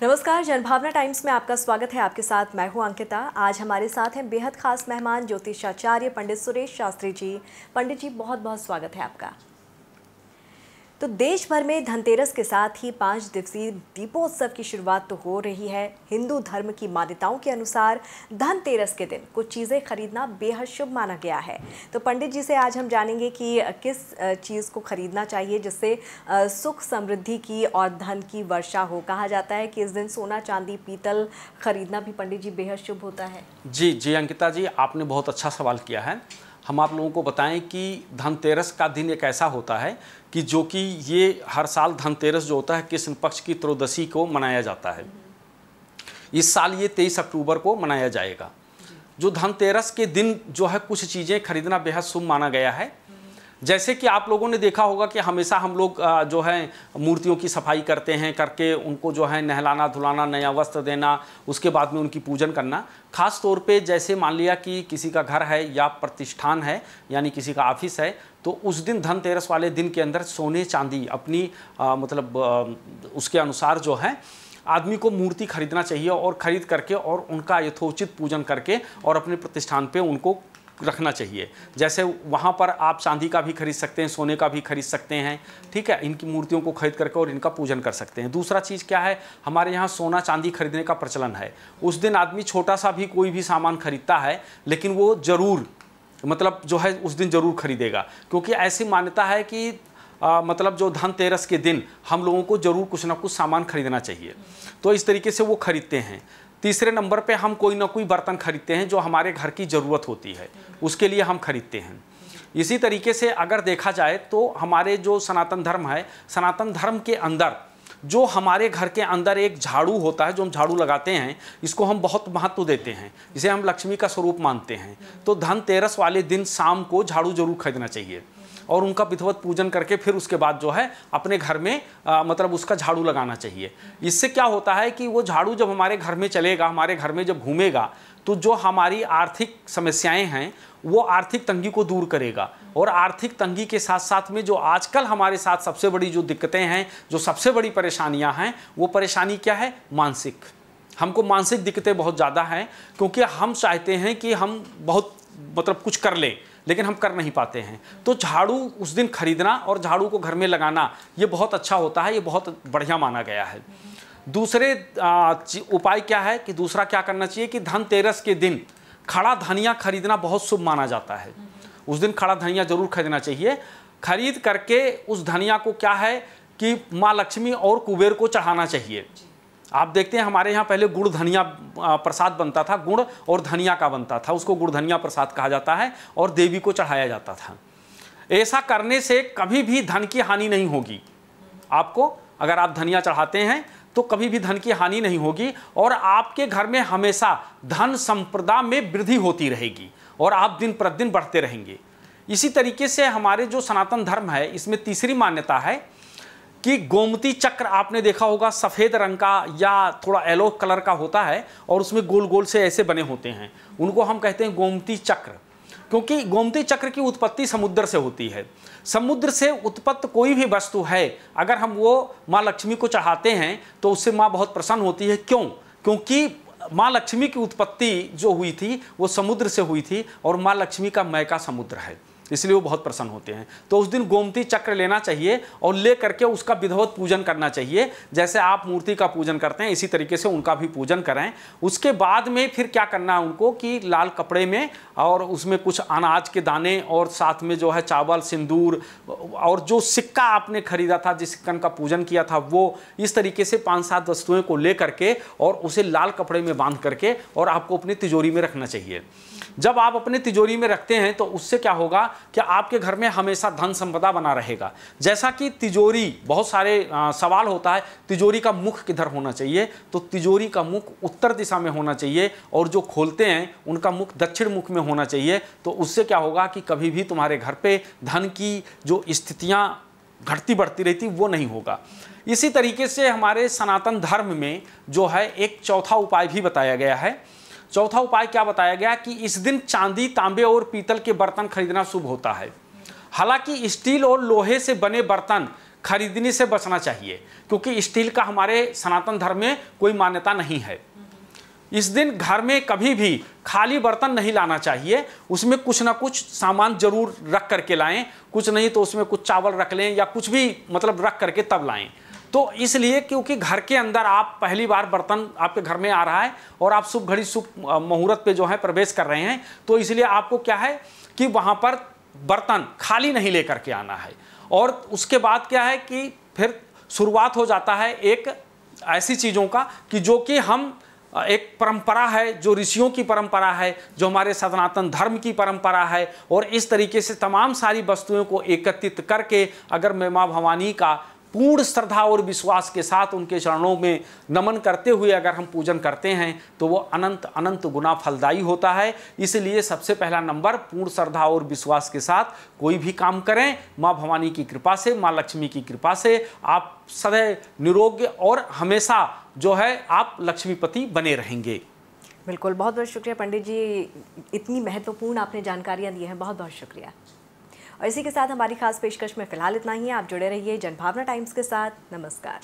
नमस्कार, जनभावना टाइम्स में आपका स्वागत है। आपके साथ मैं हूं अंकिता। आज हमारे साथ हैं बेहद खास मेहमान ज्योतिषाचार्य पंडित सुरेश शास्त्री जी। पंडित जी, बहुत बहुत स्वागत है आपका। तो देश भर में धनतेरस के साथ ही 5 दिवसीय दीपोत्सव की शुरुआत तो हो रही है। हिंदू धर्म की मान्यताओं के अनुसार धनतेरस के दिन कुछ चीज़ें खरीदना बेहद शुभ माना गया है। तो पंडित जी से आज हम जानेंगे कि किस चीज़ को खरीदना चाहिए जिससे सुख समृद्धि की और धन की वर्षा हो। कहा जाता है कि इस दिन सोना चांदी पीतल खरीदना भी पंडित जी बेहद शुभ होता है। जी अंकिता जी, आपने बहुत अच्छा सवाल किया है। हम आप लोगों को बताएं कि धनतेरस का दिन एक ऐसा होता है कि जो कि ये हर साल धनतेरस जो होता है कृष्ण पक्ष की त्रयोदशी को मनाया जाता है। इस साल ये 23 अक्टूबर को मनाया जाएगा। जो धनतेरस के दिन जो है कुछ चीज़ें खरीदना बेहद शुभ माना गया है। जैसे कि आप लोगों ने देखा होगा कि हमेशा हम लोग जो है मूर्तियों की सफाई करते हैं, करके उनको जो है नहलाना धुलाना, नया वस्त्र देना, उसके बाद में उनकी पूजन करना। खास तौर पे जैसे मान लिया कि किसी का घर है या प्रतिष्ठान है, यानी किसी का ऑफिस है, तो उस दिन धनतेरस वाले दिन के अंदर सोने चांदी अपनी उसके अनुसार जो है आदमी को मूर्ति खरीदना चाहिए और ख़रीद करके और उनका यथोचित पूजन करके और अपने प्रतिष्ठान पे उनको रखना चाहिए। जैसे वहाँ पर आप चांदी का भी खरीद सकते हैं, सोने का भी खरीद सकते हैं, ठीक है। इनकी मूर्तियों को खरीद करके और इनका पूजन कर सकते हैं। दूसरा चीज़ क्या है, हमारे यहाँ सोना चांदी खरीदने का प्रचलन है। उस दिन आदमी छोटा सा भी कोई भी सामान खरीदता है, लेकिन वो ज़रूर जो है उस दिन ज़रूर खरीदेगा, क्योंकि ऐसी मान्यता है कि जो धनतेरस के दिन हम लोगों को ज़रूर कुछ ना कुछ सामान खरीदना चाहिए। तो इस तरीके से वो खरीदते हैं। तीसरे नंबर पे हम कोई ना कोई बर्तन खरीदते हैं जो हमारे घर की ज़रूरत होती है, उसके लिए हम खरीदते हैं। इसी तरीके से अगर देखा जाए तो हमारे जो सनातन धर्म है, सनातन धर्म के अंदर जो हमारे घर के अंदर एक झाड़ू होता है, जो हम झाड़ू लगाते हैं, इसको हम बहुत महत्व देते हैं। इसे हम लक्ष्मी का स्वरूप मानते हैं। तो धनतेरस वाले दिन शाम को झाड़ू जरूर खरीदना चाहिए और उनका विधिवत पूजन करके फिर उसके बाद जो है अपने घर में उसका झाड़ू लगाना चाहिए। इससे क्या होता है कि वो झाड़ू जब हमारे घर में चलेगा, हमारे घर में जब घूमेगा, तो जो हमारी आर्थिक समस्याएं हैं वो आर्थिक तंगी को दूर करेगा। और आर्थिक तंगी के साथ साथ में जो आजकल हमारे साथ सबसे बड़ी जो दिक्कतें हैं, जो सबसे बड़ी परेशानियां हैं, वो परेशानी क्या है, मानसिक। हमको मानसिक दिक्कतें बहुत ज़्यादा हैं, क्योंकि हम चाहते हैं कि हम बहुत कुछ कर लें, लेकिन हम कर नहीं पाते हैं। तो झाड़ू उस दिन खरीदना और झाड़ू को घर में लगाना ये बहुत अच्छा होता है, ये बहुत बढ़िया माना गया है। दूसरे उपाय क्या है कि दूसरा क्या करना चाहिए कि धनतेरस के दिन खड़ा धनिया खरीदना बहुत शुभ माना जाता है। उस दिन खड़ा धनिया जरूर खरीदना चाहिए। खरीद करके उस धनिया को क्या है कि माँ लक्ष्मी और कुबेर को चढ़ाना चाहिए। आप देखते हैं हमारे यहाँ पहले गुड़ धनिया प्रसाद बनता था, गुड़ और धनिया का बनता था, उसको गुड़ धनिया प्रसाद कहा जाता है और देवी को चढ़ाया जाता था। ऐसा करने से कभी भी धन की हानि नहीं होगी। आपको अगर आप धनिया चढ़ाते हैं तो कभी भी धन की हानि नहीं होगी और आपके घर में हमेशा धन संपदा में वृद्धि होती रहेगी और आप दिन प्रतिदिन बढ़ते रहेंगे। इसी तरीके से हमारे जो सनातन धर्म है, इसमें तीसरी मान्यता है कि गोमती चक्र आपने देखा होगा, सफ़ेद रंग का या थोड़ा येलो कलर का होता है और उसमें गोल गोल से ऐसे बने होते हैं, उनको हम कहते हैं गोमती चक्र। क्योंकि गोमती चक्र की उत्पत्ति समुद्र से होती है। समुद्र से उत्पन्न कोई भी वस्तु है, अगर हम वो माँ लक्ष्मी को चढ़ाते हैं तो उससे माँ बहुत प्रसन्न होती है। क्यों? क्योंकि माँ लक्ष्मी की उत्पत्ति जो हुई थी वो समुद्र से हुई थी और माँ लक्ष्मी का मैका समुद्र है, इसलिए वो बहुत प्रसन्न होते हैं। तो उस दिन गोमती चक्र लेना चाहिए और ले करके उसका विधिवत पूजन करना चाहिए। जैसे आप मूर्ति का पूजन करते हैं इसी तरीके से उनका भी पूजन करें। उसके बाद में फिर क्या करना है उनको कि लाल कपड़े में और उसमें कुछ अनाज के दाने और साथ में जो है चावल, सिंदूर और जो सिक्का आपने खरीदा था, जिस सिक्कन का पूजन किया था, वो इस तरीके से 5-7 वस्तुएं को ले करके और उसे लाल कपड़े में बांध करके और आपको अपनी तिजोरी में रखना चाहिए। जब आप अपने तिजोरी में रखते हैं तो उससे क्या होगा कि आपके घर में हमेशा धन संपदा बना रहेगा। जैसा कि तिजोरी, बहुत सारे सवाल होता है तिजोरी का मुख किधर होना चाहिए, तो तिजोरी का मुख उत्तर दिशा में होना चाहिए और जो खोलते हैं उनका मुख दक्षिण मुख में होना चाहिए। तो उससे क्या होगा कि कभी भी तुम्हारे घर पे धन की जो स्थितियां घटती बढ़ती रहती वो नहीं होगा। इसी तरीके से हमारे सनातन धर्म में जो है एक चौथा उपाय भी बताया गया है। चौथा उपाय क्या बताया गया कि इस दिन चांदी, तांबे और पीतल के बर्तन खरीदना शुभ होता है। हालांकि स्टील और लोहे से बने बर्तन खरीदने से बचना चाहिए, क्योंकि स्टील का हमारे सनातन धर्म में कोई मान्यता नहीं है। इस दिन घर में कभी भी खाली बर्तन नहीं लाना चाहिए, उसमें कुछ ना कुछ सामान जरूर रख करके लाएं, कुछ नहीं तो उसमें कुछ चावल रख लें या कुछ भी मतलब रख करके तब लाएं। तो इसलिए क्योंकि घर के अंदर आप पहली बार बर्तन आपके घर में आ रहा है और आप शुभ घड़ी शुभ मुहूर्त पे जो है प्रवेश कर रहे हैं, तो इसलिए आपको क्या है कि वहाँ पर बर्तन खाली नहीं लेकर के आना है। और उसके बाद क्या है कि फिर शुरुआत हो जाता है एक ऐसी चीज़ों का कि जो कि हम एक परंपरा है, जो ऋषियों की परंपरा है, जो हमारे सनातन धर्म की परंपरा है, और इस तरीके से तमाम सारी वस्तुओं को एकत्रित करके अगर मैं माँ भवानी का पूर्ण श्रद्धा और विश्वास के साथ उनके चरणों में नमन करते हुए अगर हम पूजन करते हैं तो वो अनंत अनंत गुना फलदायी होता है। इसलिए सबसे पहला नंबर पूर्ण श्रद्धा और विश्वास के साथ कोई भी काम करें, माँ भवानी की कृपा से, माँ लक्ष्मी की कृपा से आप सदैव निरोग और हमेशा जो है आप लक्ष्मीपति बने रहेंगे। बिल्कुल, बहुत बहुत शुक्रिया पंडित जी, इतनी महत्वपूर्ण आपने जानकारियाँ दी हैं, बहुत बहुत शुक्रिया। और इसी के साथ हमारी खास पेशकश में फिलहाल इतना ही। आप जुड़े रहिए जनभावना टाइम्स के साथ। नमस्कार।